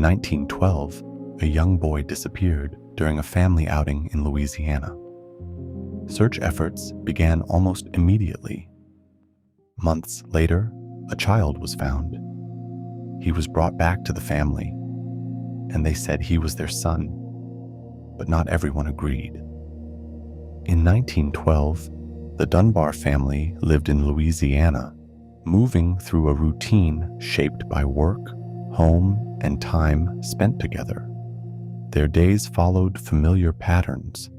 In 1912, a young boy disappeared during a family outing in Louisiana. Search efforts began almost immediately. Months later, a child was found. He was brought back to the family, and they said he was their son, but not everyone agreed. In 1912, the Dunbar family lived in Louisiana, moving through a routine shaped by work, home, and time spent together. Their days followed familiar patterns.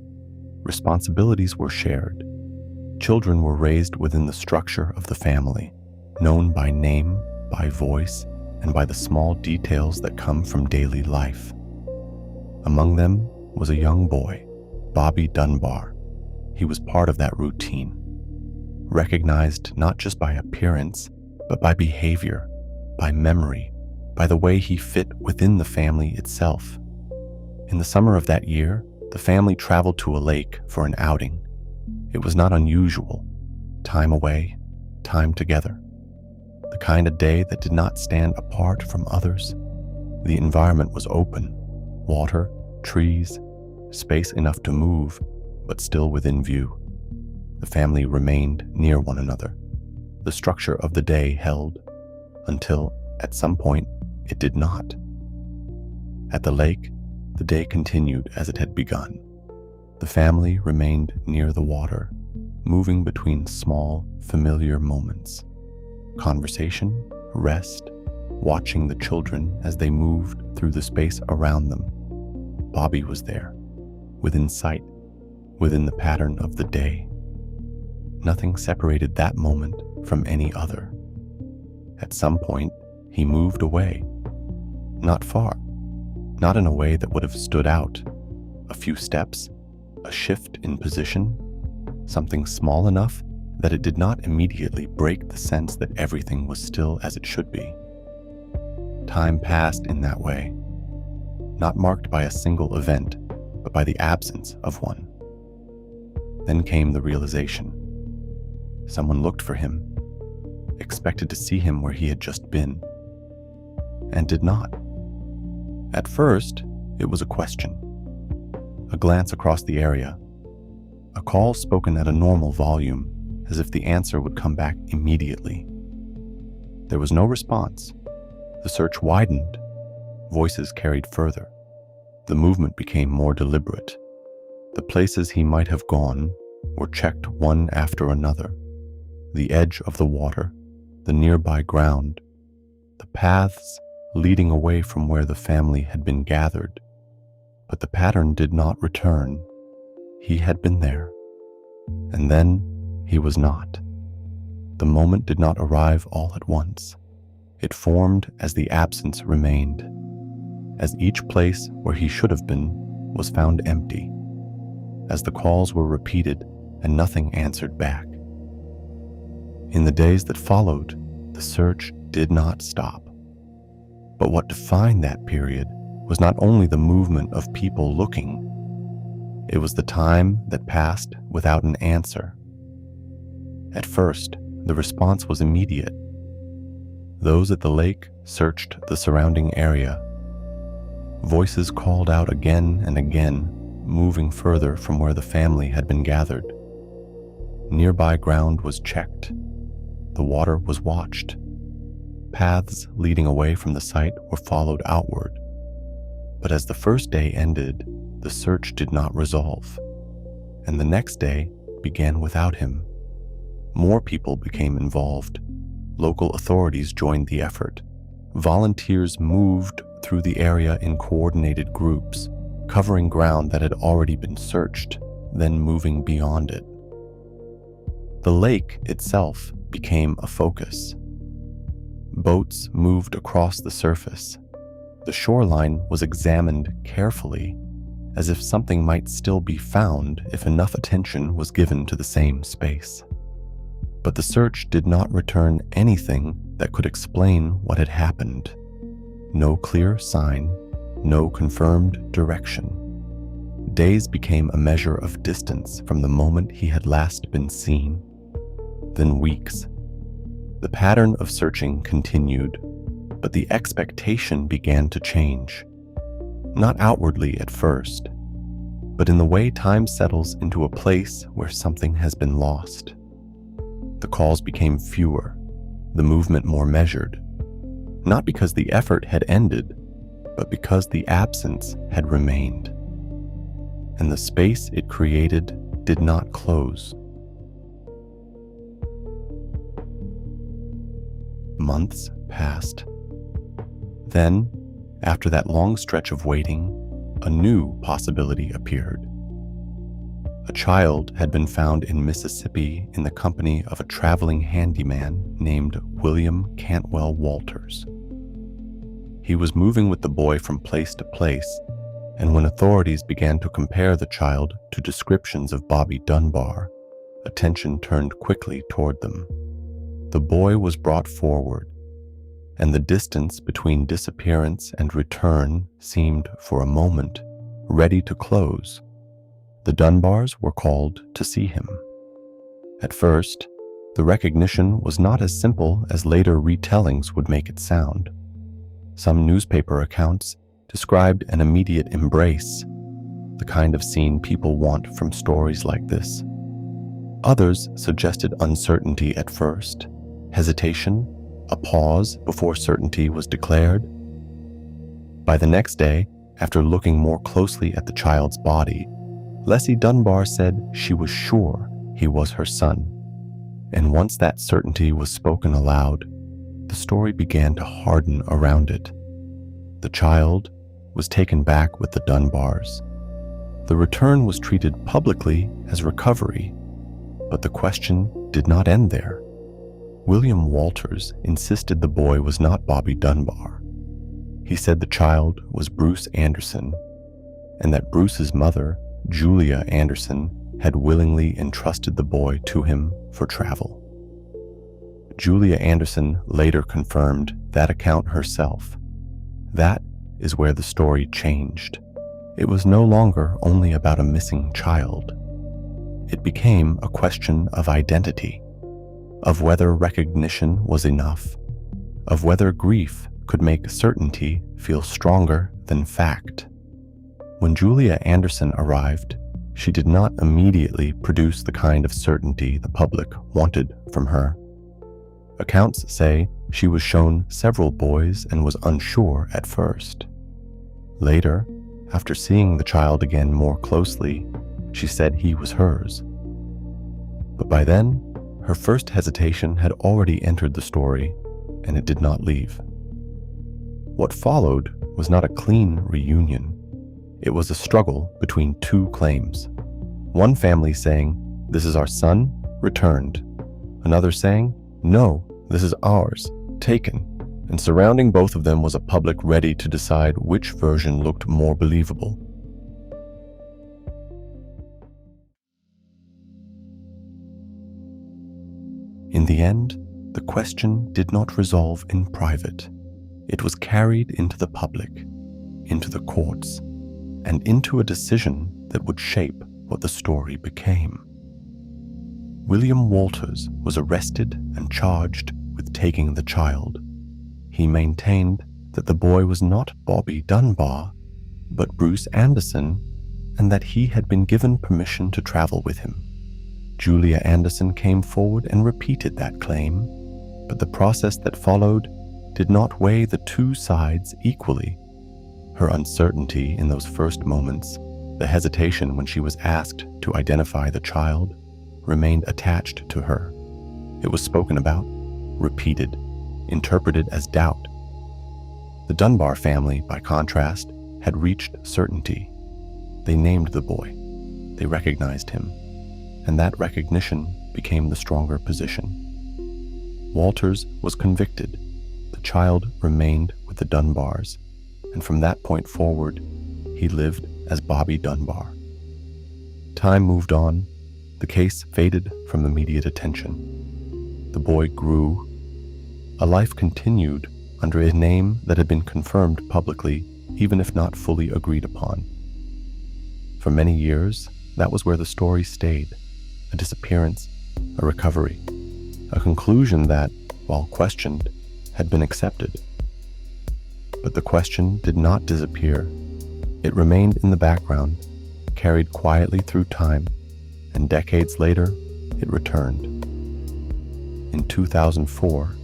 Responsibilities were shared. Children were raised within the structure of the family, known by name, by voice, and by the small details that come from daily life. Among them was a young boy, Bobby Dunbar. He was part of that routine, recognized not just by appearance, but by behavior, by memory, by the way he fit within the family itself. In the summer of that year, the family traveled to a lake for an outing. It was not unusual. Time away, time together. The kind of day that did not stand apart from others. The environment was open, water, trees, space enough to move, but still within view. The family remained near one another. The structure of the day held, until, at some point, it did not. At the lake, the day continued as it had begun. The family remained near the water, moving between small, familiar moments. Conversation, rest, watching the children as they moved through the space around them. Bobby was there, within sight, within the pattern of the day. Nothing separated that moment from any other. At some point, he moved away. Not far, not in a way that would have stood out. A few steps, a shift in position, something small enough that it did not immediately break the sense that everything was still as it should be. Time passed in that way, not marked by a single event, but by the absence of one. Then came the realization. Someone looked for him, expected to see him where he had just been, and did not. At first, it was a question, a glance across the area, a call spoken at a normal volume, as if the answer would come back immediately. There was no response. The search widened. Voices carried further. The movement became more deliberate. The places he might have gone were checked one after another. The edge of the water, the nearby ground, the paths leading away from where the family had been gathered. But the pattern did not return. He had been there, and then he was not. The moment did not arrive all at once. It formed as the absence remained, as each place where he should have been was found empty, as the calls were repeated and nothing answered back. In the days that followed, the search did not stop. But what defined that period was not only the movement of people looking, it was the time that passed without an answer. At first, the response was immediate. Those at the lake searched the surrounding area. Voices called out again and again, moving further from where the family had been gathered. Nearby ground was checked. The water was watched. Paths leading away from the site were followed outward. But as the first day ended, the search did not resolve, and the next day began without him. More people became involved. Local authorities joined the effort. Volunteers moved through the area in coordinated groups, covering ground that had already been searched, then moving beyond it. The lake itself became a focus. Boats moved across the surface. The shoreline was examined carefully, as if something might still be found if enough attention was given to the same space. But the search did not return anything that could explain what had happened. No clear sign, no confirmed direction. Days became a measure of distance from the moment he had last been seen. Then weeks. The pattern of searching continued. But the expectation began to change. Not outwardly at first, but in the way time settles into a place where something has been lost. The calls became fewer, the movement more measured, not because the effort had ended, but because the absence had remained. And the space it created did not close. Months passed. Then, after that long stretch of waiting, a new possibility appeared. A child had been found in Mississippi in the company of a traveling handyman named William Cantwell Walters. He was moving with the boy from place to place, and when authorities began to compare the child to descriptions of Bobby Dunbar, attention turned quickly toward them. The boy was brought forward, and the distance between disappearance and return seemed, for a moment, ready to close. The Dunbars were called to see him. At first, the recognition was not as simple as later retellings would make it sound. Some newspaper accounts described an immediate embrace, the kind of scene people want from stories like this. Others suggested uncertainty at first, hesitation, a pause before certainty was declared. By the next day, after looking more closely at the child's body, Leslie Dunbar said she was sure he was her son. And once that certainty was spoken aloud, the story began to harden around it. The child was taken back with the Dunbars. The return was treated publicly as recovery, but the question did not end there. William Walters insisted the boy was not Bobby Dunbar. He said the child was Bruce Anderson, and that Bruce's mother, Julia Anderson, had willingly entrusted the boy to him for travel. Julia Anderson later confirmed that account herself. That is where the story changed. It was no longer only about a missing child. It became a question of identity, of whether recognition was enough, of whether grief could make certainty feel stronger than fact. When Julia Anderson arrived, she did not immediately produce the kind of certainty the public wanted from her. Accounts say she was shown several boys and was unsure at first. Later, after seeing the child again more closely, she said he was hers. But by then, her first hesitation had already entered the story, and it did not leave. What followed was not a clean reunion. It was a struggle between two claims. One family saying, "This is our son, returned." Another saying, "No, this is ours, taken." And surrounding both of them was a public ready to decide which version looked more believable. In the end, the question did not resolve in private. It was carried into the public, into the courts, and into a decision that would shape what the story became. William Walters was arrested and charged with taking the child. He maintained that the boy was not Bobby Dunbar, but Bruce Anderson, and that he had been given permission to travel with him. Julia Anderson came forward and repeated that claim, but the process that followed did not weigh the two sides equally. Her uncertainty in those first moments, the hesitation when she was asked to identify the child, remained attached to her. It was spoken about, repeated, interpreted as doubt. The Dunbar family, by contrast, had reached certainty. They named the boy. They recognized him, and that recognition became the stronger position. Walters was convicted. The child remained with the Dunbars, and from that point forward, he lived as Bobby Dunbar. Time moved on. The case faded from immediate attention. The boy grew. A life continued under a name that had been confirmed publicly, even if not fully agreed upon. For many years, that was where the story stayed, a disappearance, a recovery, a conclusion that, while questioned, had been accepted. But the question did not disappear. It remained in the background, carried quietly through time, and decades later, it returned. In 2004,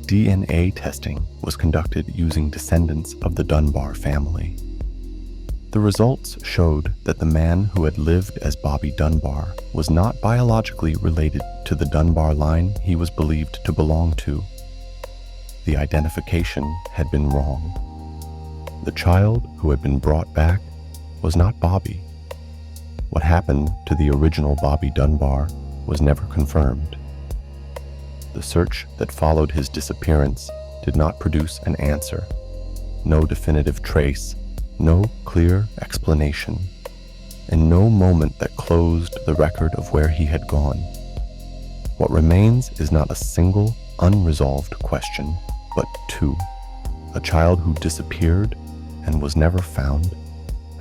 DNA testing was conducted using descendants of the Dunbar family. The results showed that the man who had lived as Bobby Dunbar was not biologically related to the Dunbar line he was believed to belong to. The identification had been wrong. The child who had been brought back was not Bobby. What happened to the original Bobby Dunbar was never confirmed. The search that followed his disappearance did not produce an answer, no definitive trace, no clear explanation, and no moment that closed the record of where he had gone. What remains is not a single unresolved question, but two: a child who disappeared and was never found,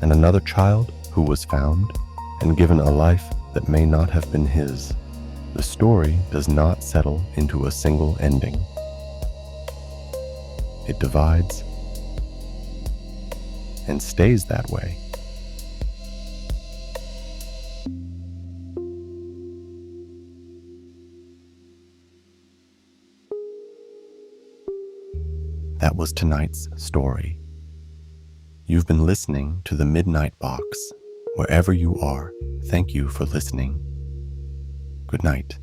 and another child who was found and given a life that may not have been his. The story does not settle into a single ending. It divides and stays that way. That was tonight's story. You've been listening to The Midnight Box. Wherever you are, thank you for listening. Good night.